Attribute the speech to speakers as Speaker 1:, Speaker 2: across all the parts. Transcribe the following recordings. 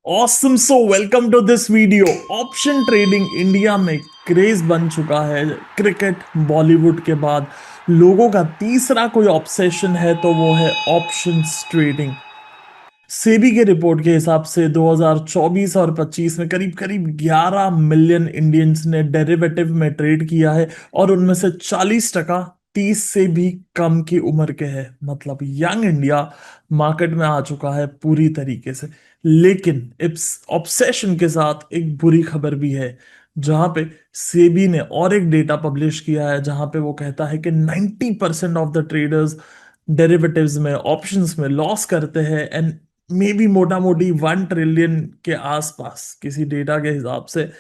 Speaker 1: Awesome so welcome to this video. Option trading India में craze बन चुका है। क्रिकेट बॉलीवुड के बाद लोगों का तीसरा कोई ऑब्सेशन है तो वो है ऑप्शंस ट्रेडिंग। सेबी के रिपोर्ट के हिसाब से 2024 और 25 में करीब करीब 11 मिलियन इंडियंस ने डेरिवेटिव में ट्रेड किया है और उनमें से 40% 30 से भी कम की उम्र के हैं। मतलब यंग इंडिया मार्केट में आ चुका है पूरी तरीके से। लेकिन इस ऑब्सेशन के साथ एक बुरी खबर भी है, जहां पे सेबी ने और एक डेटा पब्लिश किया है जहां पे वो कहता है कि 90% ऑफ द ट्रेडर्स डेरिवेटिव्स में ऑप्शंस में लॉस करते हैं एंड मे बी मोटा मोटी 1 ट्रिलियन के आसपास, किसी डेटा के हिसाब से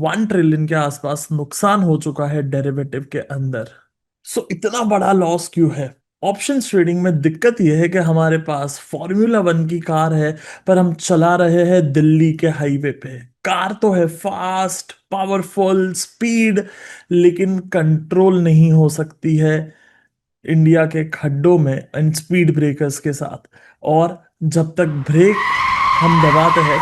Speaker 1: 1 ट्रिलियन के आसपास नुकसान हो चुका है डेरिवेटिव के अंदर। सो इतना बड़ा लॉस क्यों है? ऑप्शंस ट्रेडिंग में दिक्कत यह है कि हमारे पास फॉर्मूला वन की कार है, पर हम चला रहे हैं दिल्ली के हाईवे पे। कार तो है फास्ट, पावरफुल, स्पीड, लेकिन कंट्रोल नहीं हो सकती है इंडिया के खड्डों में इन स्पीड ब्रेकर्स के साथ। और जब तक ब्रेक हम दबाते हैं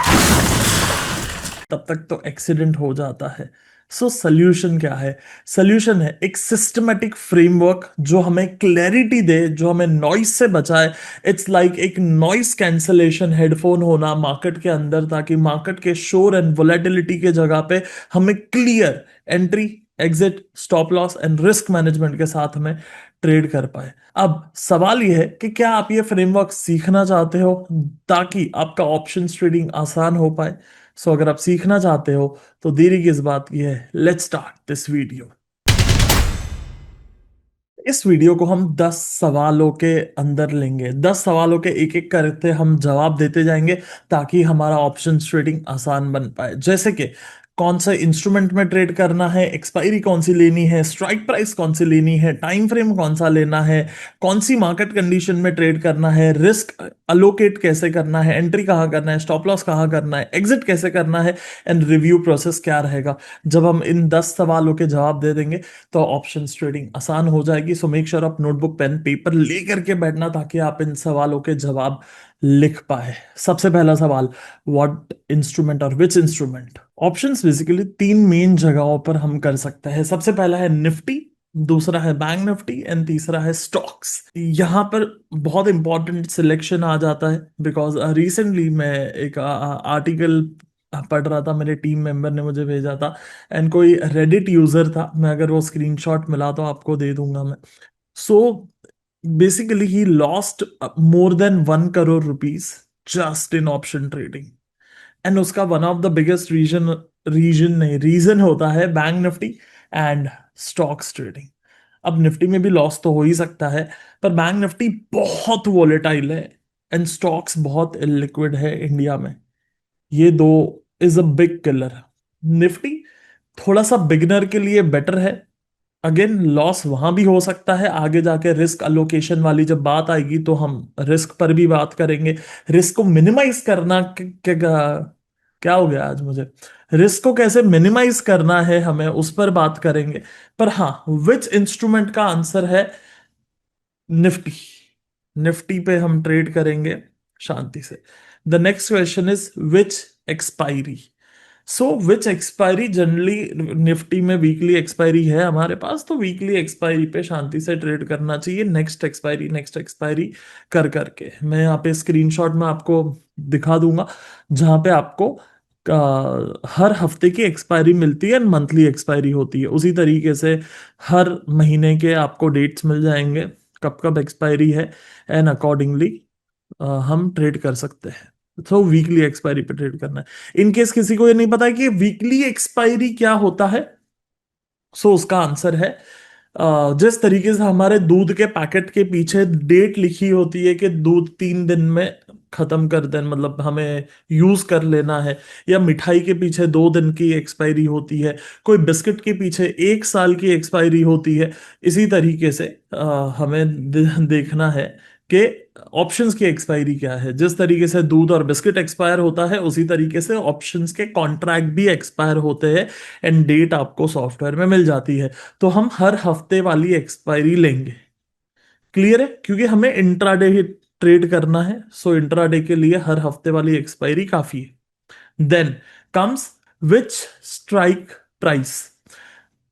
Speaker 1: तब तक तो एक्सीडेंट हो जाता है। सो सल्यूशन क्या है? सल्यूशन है एक सिस्टमेटिक फ्रेमवर्क जो हमें क्लैरिटी दे, जो हमें नॉइस से बचाए। इट्स लाइक एक नॉइस कैंसलेशन हेडफोन होना मार्केट के अंदर, ताकि मार्केट के शोर एंड वोलेटिलिटी के जगह पे हमें clear entry, exit, stop loss and risk management के साथ हमें ट्रेड कर पाए। अब सवाल यह है कि क्या आप ये फ्रेमवर्क सीखना चाहते हो ताकि आपका ऑप्शन ट्रेडिंग आसान हो पाए? सो अगर आप सीखना चाहते हो तो देरी किस बात की है, लेट्स स्टार्ट दिस वीडियो। इस वीडियो को हम 10 सवालों के अंदर लेंगे। 10 सवालों के एक एक करते हम जवाब देते जाएंगे ताकि हमारा ऑप्शन ट्रेडिंग आसान बन पाए। जैसे कि कौन सा इंस्ट्रूमेंट में ट्रेड करना है, एक्सपायरी कौन सी लेनी है, स्ट्राइक प्राइस कौन सी लेनी है, टाइम फ्रेम कौन सा लेना है, कौन सी मार्केट कंडीशन में ट्रेड करना है, रिस्क अलोकेट कैसे करना है, एंट्री कहाँ करना है, स्टॉप लॉस कहाँ करना है, एग्जिट कैसे करना है एंड रिव्यू प्रोसेस क्या रहेगा। जब हम इन 10 सवालों के जवाब दे देंगे तो ऑप्शन ट्रेडिंग आसान हो जाएगी। सो मेक श्योर आप नोटबुक पेन पेपर लेकर के बैठना ताकि आप इन सवालों के जवाब लिख पाए। सबसे पहला सवाल, व्हाट इंस्ट्रूमेंट और विच इंस्ट्रूमेंट? ऑप्शंस बेसिकली तीन मेन जगहों पर हम कर सकते हैं। सबसे पहला है निफ्टी, दूसरा है बैंक निफ्टी एंड तीसरा है स्टॉक्स। यहाँ पर बहुत इंपॉर्टेंट सिलेक्शन आ जाता है बिकॉज रिसेंटली मैं एक आर्टिकल पढ़ रहा था, मेरे टीम मेंबर ने मुझे भेजा था एंड कोई रेडिट यूजर था। मैं अगर वो स्क्रीनशॉट मिला तो आपको दे दूंगा मैं। So basically he lost more than 1 crore rupees just in option trading. And उसका one of the biggest reason नहीं रीजन होता है bank Nifty and stocks trading. अब निफ्टी में भी लॉस तो हो ही सकता है, पर बैंक निफ्टी बहुत वोलेटाइल है एंड स्टॉक्स बहुत इलिक्विड है इंडिया में। ये दो is a big killer. Nifty थोड़ा सा बिगनर के लिए बेटर है। अगेन लॉस वहां भी हो सकता है, आगे जाके रिस्क अलोकेशन वाली जब बात आएगी तो हम रिस्क पर भी बात करेंगे। रिस्क को मिनिमाइज करना क्या हो गया आज मुझे, रिस्क को कैसे मिनिमाइज करना है हमें उस पर बात करेंगे। पर हाँ, विच इंस्ट्रूमेंट का आंसर है निफ्टी। निफ्टी पे हम ट्रेड करेंगे शांति से। The next question is which expiry? So which expiry? Generally Nifty में वीकली एक्सपायरी है हमारे पास, तो वीकली एक्सपायरी पे शांति से ट्रेड करना चाहिए। नेक्स्ट एक्सपायरी कर करके मैं यहाँ पे स्क्रीनशॉट में आपको दिखा दूंगा, जहां पे आपको हर हफ्ते की एक्सपायरी मिलती है, मंथली एक्सपायरी होती है। उसी तरीके से हर महीने के आपको डेट्स मिल जाएंगे कब कब एक्सपायरी है, एंड अकॉर्डिंगली हम ट्रेड कर सकते हैं। तो वीकली एक्सपायरी पे ट्रेड करना है। इन केस किसी को ये नहीं पता कि वीकली एक्सपायरी क्या होता है, सो उसका आंसर है जिस तरीके से हमारे दूध के पैकेट के पीछे डेट लिखी होती है कि दूध 3 दिन में खत्म कर दें, मतलब हमें यूज कर लेना है, या मिठाई के पीछे 2 दिन की एक्सपायरी होती है, कोई बिस्किट के पीछे 1 साल की एक्सपायरी होती है। इसी तरीके से हमें देखना है कि ऑप्शंस की एक्सपायरी क्या है। जिस तरीके से दूध और बिस्किट एक्सपायर होता है, उसी तरीके से ऑप्शंस के कॉन्ट्रैक्ट भी एक्सपायर होते हैं एंड डेट आपको सॉफ्टवेयर में मिल जाती है। तो हम हर हफ्ते वाली एक्सपायरी लेंगे। क्लियर है? क्योंकि हमें इंट्राडे ही ट्रेड करना है, सो इंट्राडे के लिए हर हफ्ते वाली एक्सपायरी काफी है। Then comes which strike price.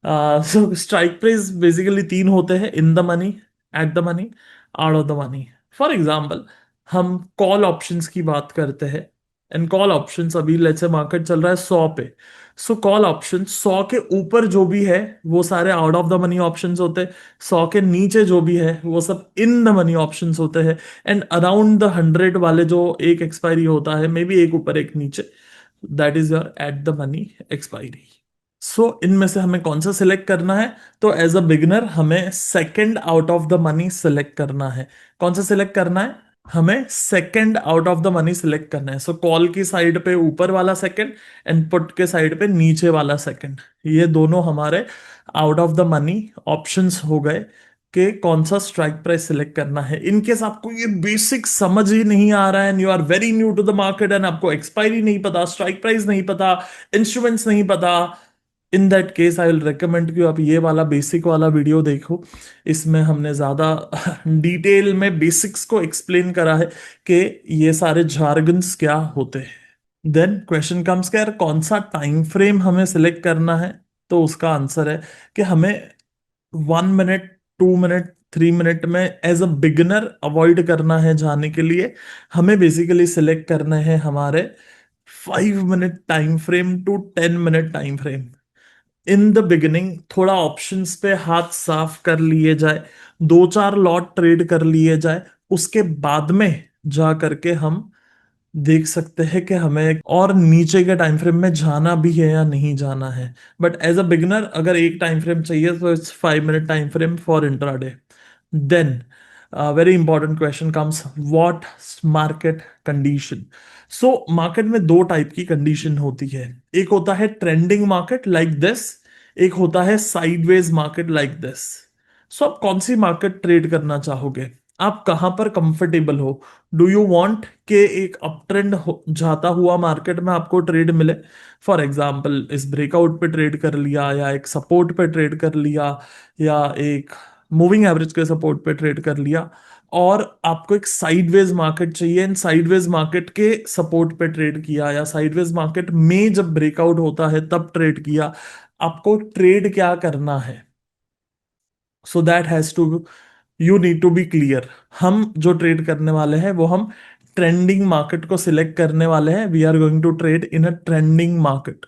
Speaker 1: So strike price basically तीन होते हैं, in the money, at the money, out of the money. For example, हम कॉल ऑप्शंस की बात करते हैं। एंड कॉल ऑप्शंस अभी लेट्स से मार्केट चल रहा है 100 पे। सो कॉल ऑप्शन 100 के ऊपर जो भी है वो सारे out of the money options होते हैं। 100 के नीचे जो भी है वो सब इन द मनी ऑप्शंस होते हैं। एंड अराउंड द 100 वाले जो एक एक्सपायरी होता है, मे बी एक ऊपर एक नीचे, that is your at the money expiry. So इनमें से हमें कौन सा सिलेक्ट करना है? तो एज अ बिगनर हमें second out of the money select करना है। कौन सा सिलेक्ट करना है? हमें second out of the money select करना है। सो कॉल की साइड पे ऊपर वाला सेकंड, एंड पुट के साइड पे नीचे वाला सेकंड, ये दोनों हमारे out of the money options हो गए कि कौन सा स्ट्राइक प्राइस सिलेक्ट करना है। इनकेस आपको ये बेसिक समझ ही नहीं आ रहा है and you are very new to the market and आपको एक्सपायरी नहीं पता, स्ट्राइक प्राइस नहीं पता, इंस्ट्रूमेंट्स नहीं पता, in that case I will recommend कि आप ये वाला बेसिक वाला वीडियो देखो। इसमें हमने ज्यादा डिटेल में बेसिक्स को एक्सप्लेन करा है कि ये सारे जार्गन्स क्या होते हैं। देन क्वेश्चन कम्स कि यार कौन सा टाइम फ्रेम हमें सिलेक्ट करना है? तो उसका आंसर है कि हमें 1 मिनट, 2 मिनट, 3 मिनट में एज अ बिगिनर अवॉइड करना है जाने के लिए। हमें बेसिकली सिलेक्ट करने हैं हमारे 5 minute time frame to 10 minute time frame. In the beginning थोड़ा ऑप्शंस पे हाथ साफ कर लिए जाए, दो चार लॉट ट्रेड कर लिए जाए, उसके बाद में जा करके हम देख सकते हैं कि हमें और नीचे के टाइम फ्रेम में जाना भी है या नहीं जाना है। बट एज अ बिगनर अगर एक टाइम फ्रेम चाहिए तो it's 5 minute time frame for intraday. Then very important question comes, what market condition. So market में दो टाइप की कंडीशन होती है। एक होता है ट्रेंडिंग मार्केट लाइक दिस, एक होता है साइडवेज मार्केट लाइक दिस। सो आप कौन सी मार्केट ट्रेड करना चाहोगे? आप कहां पर कंफर्टेबल हो? डू यू वांट के एक अप ट्रेंड जाता हुआ मार्केट में आपको ट्रेड मिले? फॉर एग्जांपल इस ब्रेकआउट पे ट्रेड कर लिया, या एक सपोर्ट पे ट्रेड कर लिया, या एक मूविंग एवरेज के सपोर्ट पे ट्रेड कर लिया, और आपको एक साइडवेज मार्केट चाहिए, इन साइडवेज मार्केट के सपोर्ट पे ट्रेड किया, या साइडवेज मार्केट में जब ब्रेकआउट होता है तब ट्रेड किया। आपको ट्रेड क्या करना है? So that has to, you need to be clear. हम जो ट्रेड करने वाले हैं वो हम ट्रेंडिंग मार्केट को सिलेक्ट करने वाले हैं। We are going to trade in a trending market,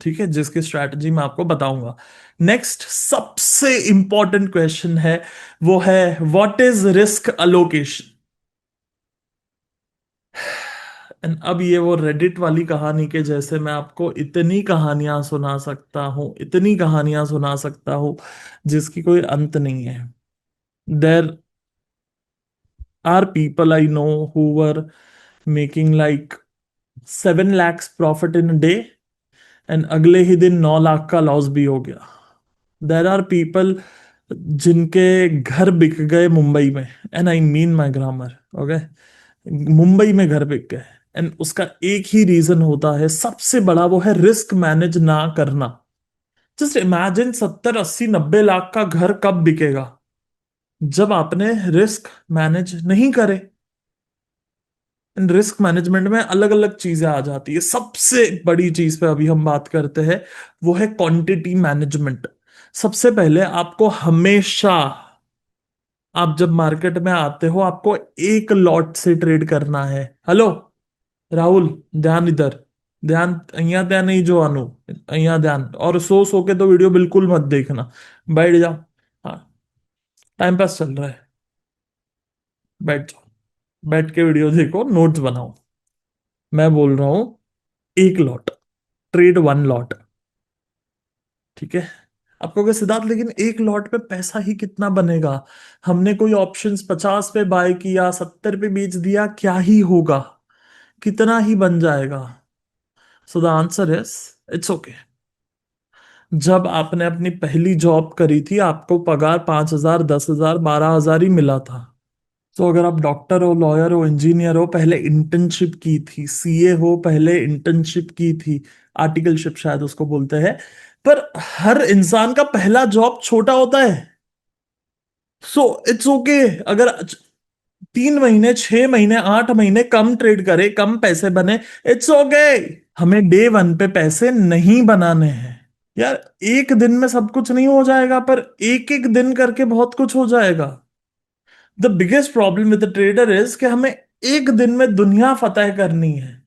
Speaker 1: ठीक है, जिसकी स्ट्रैटेजी मैं आपको बताऊंगा। नेक्स्ट सबसे इंपॉर्टेंट क्वेश्चन है, वो है what is risk allocation. And अब ये वो रेडिट वाली कहानी के जैसे मैं आपको इतनी कहानियां सुना सकता हूं, इतनी कहानियां सुना सकता हूं जिसकी कोई अंत नहीं है। There are people I know who were making like 7 lakhs profit in day, and अगले ही दिन 9 लाख का लॉस भी हो गया। देर आर पीपल जिनके घर बिक गए मुंबई में, and I mean my grammar, okay, Mumbai में घर बिक गए। एंड उसका एक ही रीजन होता है सबसे बड़ा, वो है रिस्क मैनेज ना करना। जस्ट इमेजिन 70, 80, 90 लाख का घर कब बिकेगा? जब आपने रिस्क मैनेज नहीं करे। रिस्क मैनेजमेंट में अलग अलग चीजें आ जाती है। सबसे बड़ी चीज पे अभी हम बात करते हैं, वो है क्वांटिटी मैनेजमेंट। सबसे पहले आपको हमेशा, आप जब मार्केट में आते हो आपको एक लॉट से ट्रेड करना है। हेलो राहुल, ध्यान इधर, ध्यान અહીંયા ત્યાં नहीं जो आनु, અહીંયા ध्यान। और सो सो के तो वीडियो बिल्कुल मत देखना, बैठ जाओ। हाँ, टाइम पास चल रहा है, बैठ जाओ। बैठ के वीडियो देखो, नोट्स बनाओ। मैं बोल रहा हूं एक लॉट, ट्रेड 1 लॉट, ठीक है। आप कहोगे सिद्धार्थ लेकिन एक लॉट पे पैसा ही कितना बनेगा? हमने कोई ऑप्शंस 50 पे बाय किया, 70 पे बेच दिया, क्या ही होगा? कितना ही बन जाएगा? So the answer is it's okay. जब आपने अपनी पहली जॉब करी थी आपको पगार 5,000, 10,000, 12,000 ही मिला था। तो अगर आप डॉक्टर हो, लॉयर हो, इंजीनियर हो, पहले इंटर्नशिप की थी, सीए हो, पहले इंटर्नशिप की थी, आर्टिकलशिप शायद उसको बोलते हैं। पर हर इंसान का पहला जॉब छोटा होता है। So it's okay. अगर 3 महीने, 6 महीने, 8 महीने कम ट्रेड करे, कम पैसे बने, इट्स ओके। हमें डे वन पे पैसे नहीं बनाने हैं यार। एक दिन में सब कुछ नहीं हो जाएगा, पर एक एक दिन करके बहुत कुछ हो जाएगा। The biggest problem with the trader is कि हमें एक दिन में दुनिया फतेह करनी है।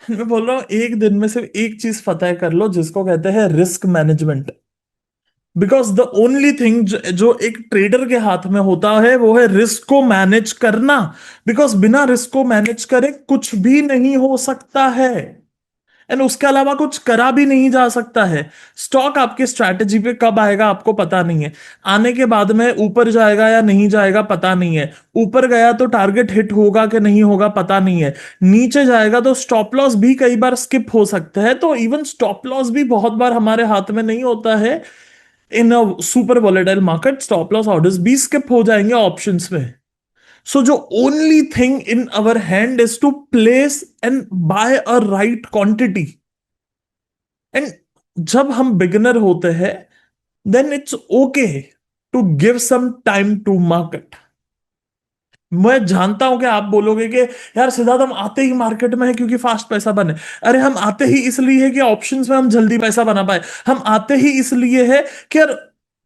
Speaker 1: मैं बोल रहा हूं एक दिन में सिर्फ एक चीज फतेह कर लो, जिसको कहते हैं risk management. Because the only thing जो एक ट्रेडर के हाथ में होता है वो है रिस्क को मैनेज करना। बिकॉज बिना रिस्क को मैनेज करे कुछ भी नहीं हो सकता है, एंड उसके अलावा कुछ करा भी नहीं जा सकता है। स्टॉक आपके स्ट्रैटेजी पे कब आएगा आपको पता नहीं है। आने के बाद में ऊपर जाएगा या नहीं जाएगा पता नहीं है। ऊपर गया तो टारगेट हिट होगा कि नहीं होगा पता नहीं है। नीचे जाएगा तो स्टॉप लॉस भी कई बार स्किप हो सकता है, तो इवन स्टॉप लॉस भी बहुत बार हमारे हाथ में नहीं होता है। In a super volatile market stop loss orders भी स्किप हो जाएंगे ऑप्शंस में। सो जो only thing in our hand is to place and buy a right quantity. And जब हम बिगिनर होते हैं, then it's okay to give some time to market. मैं जानता हूं कि आप बोलोगे कि यार सिद्धार्थ हम आते ही मार्केट में है क्योंकि फास्ट पैसा बने। अरे हम आते ही इसलिए है कि ऑप्शंस में हम जल्दी पैसा बना पाए। हम आते ही इसलिए है कि यार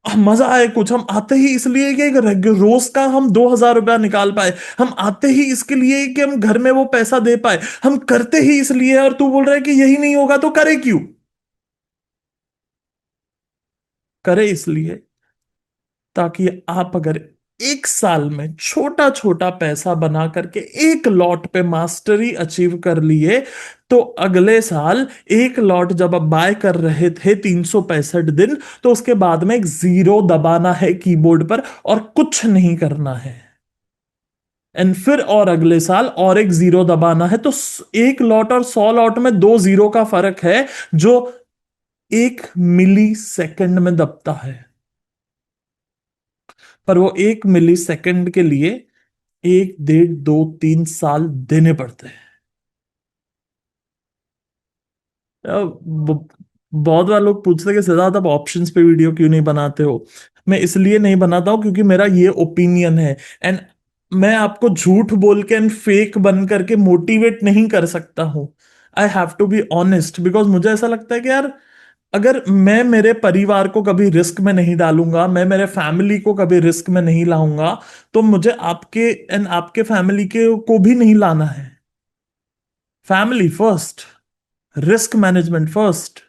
Speaker 1: मजा आए कुछ। हम आते ही इसलिए कि एक रोज का हम 2,000 रुपया निकाल पाए। हम आते ही इसके लिए कि हम घर में वो पैसा दे पाए। हम करते ही इसलिए, और तू बोल रहा है कि यही नहीं होगा तो करे क्यों? करे इसलिए ताकि आप अगर एक साल में छोटा छोटा पैसा बना करके एक लॉट पे मास्टरी अचीव कर लिए, तो अगले साल एक लॉट जब आप बाय कर रहे थे 365 दिन, तो उसके बाद में एक जीरो दबाना है कीबोर्ड पर और कुछ नहीं करना है। एंड फिर और अगले साल और एक जीरो दबाना है। तो एक लॉट और 100 लॉट में दो जीरो का फर्क है, जो 1 मिली सेकंड में दबता है। पर वो 1 मिली सेकंड के लिए 1, 1.5, 2, 3 साल देने पड़ते हैं। बहुत बार लोग पूछते हैं कि सिद्धार्थ आप ऑप्शंस पे वीडियो क्यों नहीं बनाते हो। मैं इसलिए नहीं बनाता हूं क्योंकि मेरा ये ओपिनियन है। एंड मैं आपको झूठ बोल के एंड फेक बन करके मोटिवेट नहीं कर सकता हूं। I have to be honest, because मुझे ऐसा लगता है कि यार अगर मैं मेरे परिवार को कभी रिस्क में नहीं डालूंगा, मैं मेरे फैमिली को कभी रिस्क में नहीं लाऊंगा, तो मुझे आपके एंड आपके फैमिली के को भी नहीं लाना है। Family first, risk management first.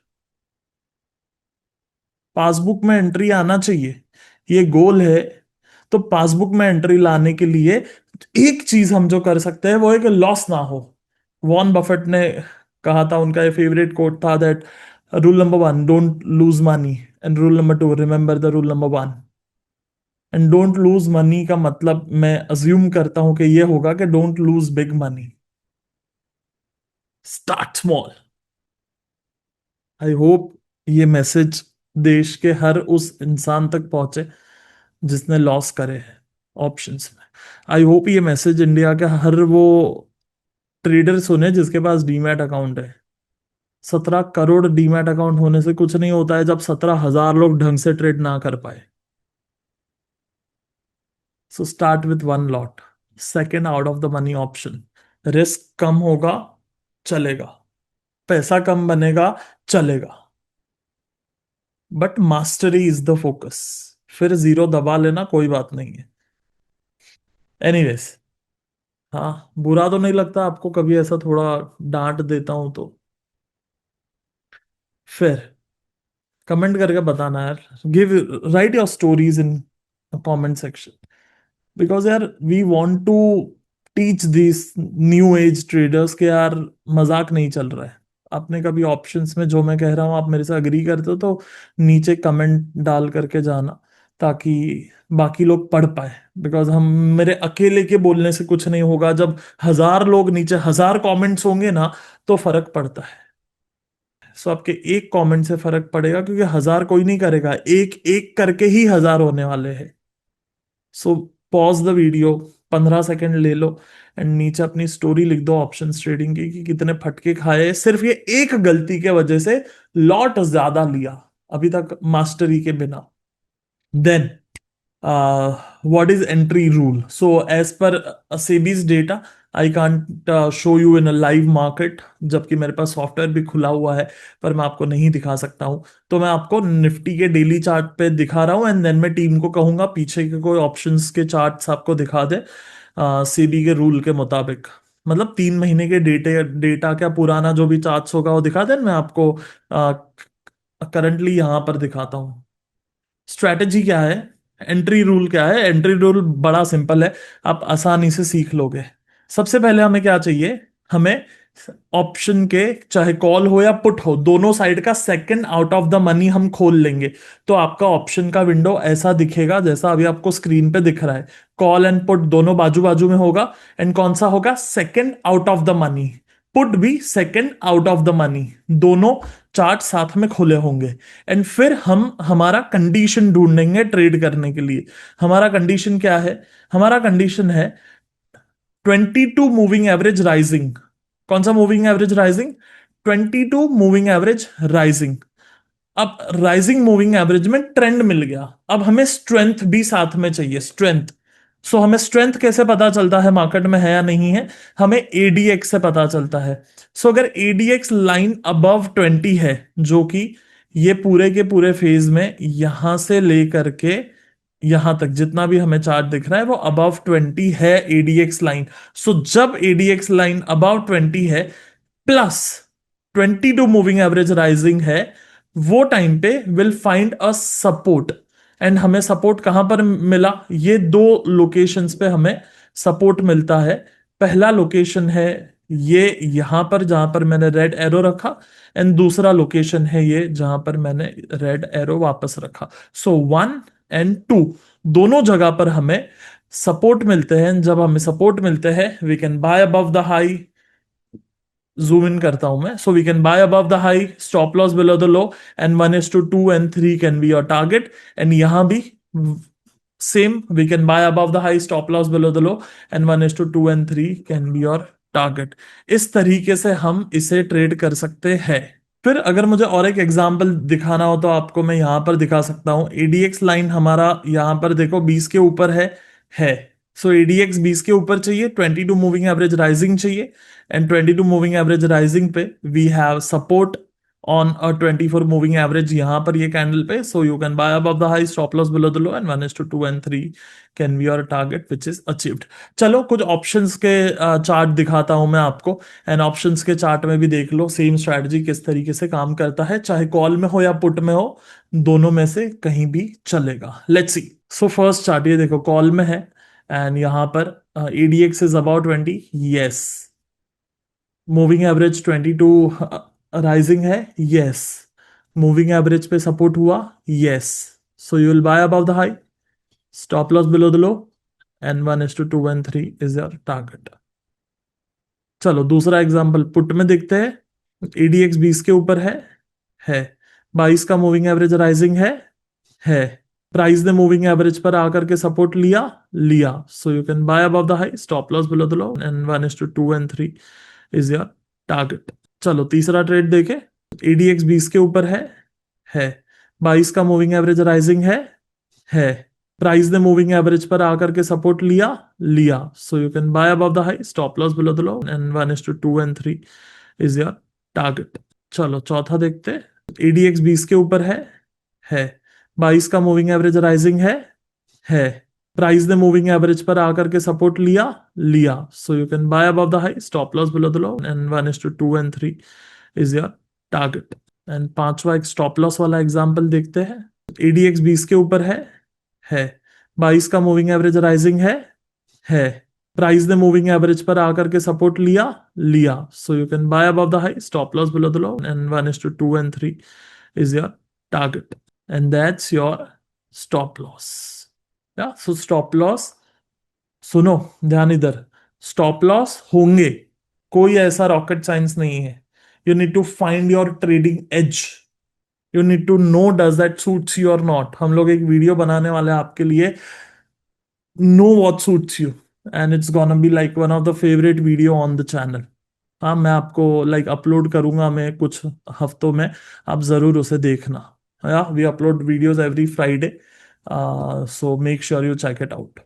Speaker 1: Passbook में एंट्री आना चाहिए, ये गोल है। तो पासबुक में एंट्री लाने के लिए एक चीज हम जो कर सकते हैं वो है कि लॉस ना हो। वॉरेन बफेट ने कहा था, उनका ये फेवरेट कोट था that rule number one don't lose money, and rule number two remember the rule number one. And don't lose money का मतलब मैं अज्यूम करता हूं कि ये होगा कि don't lose big money, start small. I hope ये मैसेज देश के हर उस इंसान तक पहुंचे जिसने लॉस करे हैं ऑप्शंस में। आई होप ये मैसेज इंडिया के हर वो ट्रेडर सुने जिसके पास डीमैट अकाउंट है। 17 करोड़ डीमैट अकाउंट होने से कुछ नहीं होता है जब 17,000 लोग ढंग से ट्रेड ना कर पाए। So start with one lot, second out of the money option. Risk कम होगा, चलेगा। पैसा कम बनेगा, चलेगा। But mastery is the focus. फिर जीरो दबा लेना कोई बात नहीं है। एनीवेज, हाँ बुरा तो नहीं लगता आपको कभी ऐसा थोड़ा डांट देता हूं तो? फिर कमेंट करके बताना यार। Give write your stories in comment section. Because यार we want to teach this new age traders के यार मजाक नहीं चल रहा है। आपने कभी ऑप्शंस में जो मैं कह रहा हूं आप मेरे से अग्री करते हो तो नीचे कमेंट डाल करके जाना, ताकि बाकी लोग पढ़ पाए। बिकॉज हम मेरे अकेले के बोलने से कुछ नहीं होगा, जब 1,000 लोग नीचे 1,000 कमेंट्स होंगे ना तो फर्क पड़ता है। सो आपके एक कमेंट से फर्क पड़ेगा, क्योंकि 1,000 कोई नहीं करेगा, एक एक करके ही 1,000 होने वाले हैं। So pause the video, 15 second ले लो, एंड नीचे अपनी स्टोरी लिख दो ऑप्शन ट्रेडिंग की कि कितने फटके खाए सिर्फ ये एक गलती के वजह से, लॉट ज्यादा लिया अभी तक मास्टरी के बिना। Then what is entry rule? So as per SEBI's data, I can't show you in a live market, जबकि मेरे पास सॉफ्टवेयर भी खुला हुआ है, पर मैं आपको नहीं दिखा सकता हूं। तो मैं आपको निफ्टी के डेली चार्ट पे दिखा रहा हूं, एंड देन मैं टीम को कहूंगा पीछे के कोई ऑप्शंस के चार्ट्स आपको दिखा दे सेबी के रूल के मुताबिक। मतलब 3 महीने के डेटे डेटा क्या पुराना जो भी चार्ट्स होगा वो दिखा दे, मैं आपको करंटली यहां पर दिखाता हूँ। स्ट्रैटेजी क्या है, एंट्री रूल क्या है? एंट्री रूल बड़ा सिंपल है, आप आसानी से सीख लोगे। सबसे पहले हमें क्या चाहिए? हमें ऑप्शन के, चाहे कॉल हो या पुट हो, दोनों साइड का second out of the money हम खोल लेंगे। तो आपका ऑप्शन का विंडो ऐसा दिखेगा जैसा अभी आपको स्क्रीन पे दिख रहा है। कॉल एंड पुट दोनों बाजू बाजू में होगा, एंड कौन सा होगा? Second out of the money. Put भी second out of the money, दोनों चार्ट साथ में खुले होंगे। एंड फिर हम हमारा कंडीशन ढूंढेंगे ट्रेड करने के लिए। हमारा कंडीशन क्या है? हमारा कंडीशन है 22 मूविंग एवरेज राइजिंग। कौन सा moving average rising? 22 moving average rising. अब राइजिंग मूविंग एवरेज में ट्रेंड मिल गया, अब हमें स्ट्रेंथ भी साथ में चाहिए, स्ट्रेंथ। सो हमें स्ट्रेंथ कैसे पता चलता है मार्केट में है या नहीं है? हमें एडीएक्स से पता चलता है। सो अगर एडीएक्स लाइन अबव 20 है, जो कि ये पूरे के पूरे फेज में यहां से लेकर के यहां तक जितना भी हमें चार्ट दिख रहा है वो अबव 20 है एडीएक्स लाइन। सो जब एडीएक्स लाइन अबव 20 है प्लस 22 मूविंग एवरेज राइजिंग है, वो टाइम पे will find a support. And हमें सपोर्ट कहां पर मिला? ये दो लोकेशंस पे हमें सपोर्ट मिलता है। पहला लोकेशन है ये यहां पर जहां पर मैंने रेड एरो रखा, एंड दूसरा लोकेशन है ये जहां पर मैंने रेड एरो वापस रखा। सो 1 और 2 दोनों जगह पर हमें सपोर्ट मिलते हैं। जब हमें सपोर्ट मिलते हैं we can buy above the high. Zoom in करता हूं मैं। So we can buy above the high, stop loss below the low, and 1:2 and 3 can be your target. And यहां भी same, we can buy above the high, stop loss below the low, and 1:2 and 3 can be your target. इस तरीके से हम इसे trade कर सकते हैं। फिर अगर मुझे और एक एग्जांपल दिखाना हो तो आपको मैं यहां पर दिखा सकता हूं। एडीएक्स लाइन हमारा यहां पर देखो 20 के ऊपर है। सो एडीएक्स 20 के ऊपर चाहिए, 22 मूविंग एवरेज राइजिंग चाहिए, एंड 22 मूविंग एवरेज राइजिंग पे we have support on a 24 moving average यहां पर ये कैंडल पे। So you can buy above the high, stop loss below the low, and 1:2 and 3 can be your target which is achieved. चलो कुछ options के chart दिखाता हूं मैं आपको, एंड ऑप्शंस के चार्ट में भी देख लो सेम स्ट्रैटेजी किस तरीके से काम करता है, चाहे कॉल में हो या पुट में हो, दोनों में से कहीं भी चलेगा। Let's see. So first chart ये देखो, कॉल में है, एंड यहां पर ADX is about 20, yes. Moving average 22 rising है, यस। मूविंग एवरेज पे सपोर्ट हुआ, yes. So you will buy above the high, stop loss below the low, and 1:2 and 3 is your target. चलो दूसरा example put में देखते हैं। ADX 20 के ऊपर है। 22 का मूविंग एवरेज राइजिंग है। प्राइस ने मूविंग एवरेज पर आकर के सपोर्ट लिया। सो you can buy above the high, stop loss below the low, and 1:2 and 3 is your target. चलो तीसरा ट्रेड देखे। एडीएक्स 20 के ऊपर है। 22 का मूविंग एवरेज राइजिंग है। प्राइस ने मूविंग एवरेज पर आकर के सपोर्ट लिया। सो you can buy above the high, stop loss below the low, and 1:2 and 3 is your target. चलो चौथा देखते। एडीएक्स 20 के ऊपर है। 22 का मूविंग एवरेज राइजिंग है। प्राइस ने मूविंग एवरेज पर आकर के सपोर्ट लिया। सो you can buy above the high, stop loss below the low, and 1:2 and 3 is your target. And पांचवा एक स्टॉप लॉस वाला एग्जांपल देखते हैं। एडीएक्स 20 के ऊपर है। 22 का मूविंग एवरेज राइजिंग है। प्राइस ने मूविंग एवरेज पर आकर के सपोर्ट लिया। सो you can buy above the high, stop loss below the low, and 1:2 and 3 is your target. And that's your stop loss. या सो स्टॉप लॉस, सुनो ध्यान इधर, स्टॉप लॉस होंगे, कोई ऐसा रॉकेट साइंस नहीं है। You need to find your trading edge. You need to know does that suits you और नॉट। हम लोग एक वीडियो बनाने वाले हैं आपके लिए, know what suits you, and it's gonna be like one of the favourite video on the channel. हाँ मैं आपको लाइक अपलोड करूंगा मैं कुछ हफ्तों में, आप जरूर उसे देखना। या we upload videos every Friday, so make sure you check it out.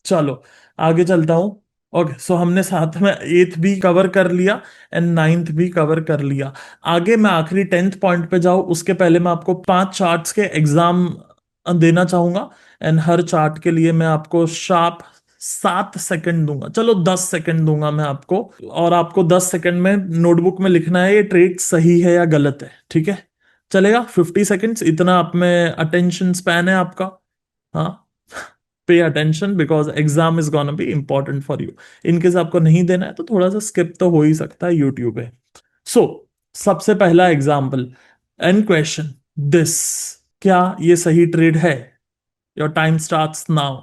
Speaker 1: चलो आगे चलता हूँ। ओके, सो हमने साथ में एथ भी कवर कर लिया एंड नाइन्थ भी कवर कर लिया। आगे मैं आखिरी 10th पॉइंट पे जाऊँ उसके पहले मैं आपको 5 चार्ट्स के एग्जाम देना चाहूंगा। एंड हर चार्ट के लिए मैं आपको शार्प 7 सेकंड दूंगा, चलो 10 सेकंड दूंगा मैं आपको। और आपको 10 सेकंड में नोटबुक में लिखना है ये ट्रेड सही है या गलत है, ठीक है? चलेगा? 50 सेकंड्स, इतना आप में अटेंशन स्पैन है आपका? हाँ। Pay attention because exam is gonna be important for you. In case आपको नहीं देना है तो थोड़ा सा स्किप तो हो ही सकता है, यूट्यूब है। सो सबसे पहला एग्जाम्पल एंड क्वेश्चन दिस, क्या ये सही ट्रेड है? Your time starts now.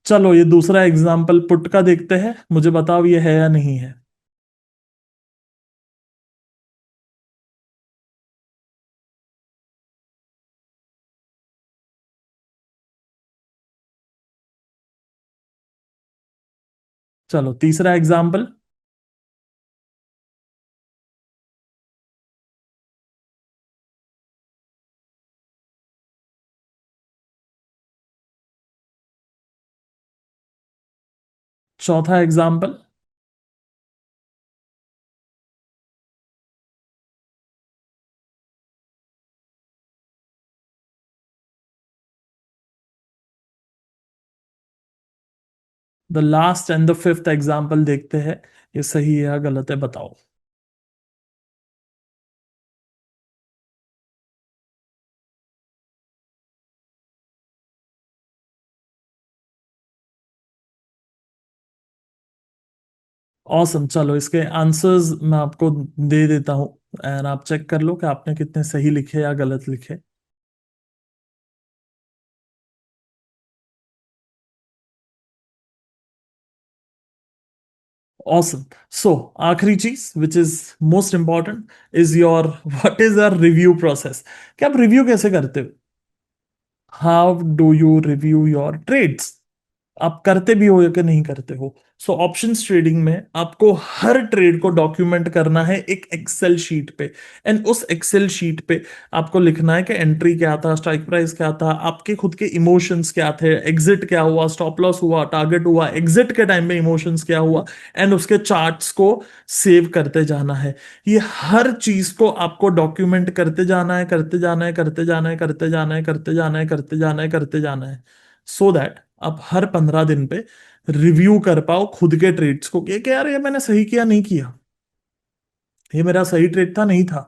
Speaker 1: चलो ये दूसरा एग्जाम्पल पुट का देखते हैं, मुझे बताओ ये है या नहीं है। चलो तीसरा एग्जाम्पल। चौथा example. The last and the fifth example देखते हैं, ये सही है या गलत है, बताओ। ऑसम, चलो इसके आंसर्स मैं आपको दे देता हूं एंड आप चेक कर लो कि आपने कितने सही लिखे या गलत लिखे। ऑसम। सो आखिरी चीज which is most important is your what is your review process. कि आप रिव्यू कैसे करते हो? How do you review your trades? आप करते भी हो या कि नहीं करते हो? सो ऑप्शंस ट्रेडिंग में आपको हर ट्रेड को डॉक्यूमेंट करना है एक एक्सेल शीट पे। एंड उस एक्सेल शीट पे आपको लिखना है कि एंट्री क्या था, स्ट्राइक प्राइस क्या था, आपके खुद के इमोशंस क्या थे, एग्जिट क्या हुआ, स्टॉप लॉस हुआ, टारगेट हुआ, एग्जिट के टाइम में इमोशंस क्या हुआ। एंड उसके चार्ट्स को सेव करते जाना है। ये हर चीज को आपको डॉक्यूमेंट करते जाना है, करते जाना है, करते जाना है, करते जाना है, करते जाना है, करते जाना है, करते जाना है, सो दैट आप हर 15 दिन पे रिव्यू कर पाओ खुद के ट्रेड्स को कि यार ये मैंने सही किया नहीं किया, ये मेरा सही ट्रेड था नहीं था,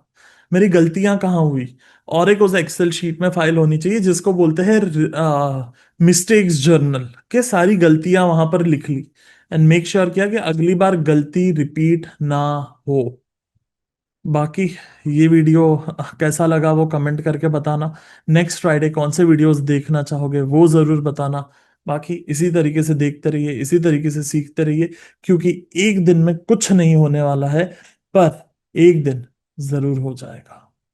Speaker 1: मेरी गलतियां कहाँ हुई। और एक उस एक्सेल शीट में फाइल होनी चाहिए जिसको बोलते हैं मिस्टेक्स जर्नल, के सारी गलतियां वहां पर लिख ली। एंड मेक श्योर किया कि अगली बार गलती रिपीट ना हो। बाकी ये वीडियो कैसा लगा वो कमेंट करके बताना। नेक्स्ट फ्राइडे कौन से वीडियोस देखना चाहोगे वो जरूर बताना। बाकी इसी तरीके से देखते रहिए, इसी तरीके से सीखते रहिए, क्योंकि एक दिन में कुछ नहीं होने वाला है, पर एक दिन जरूर हो जाएगा।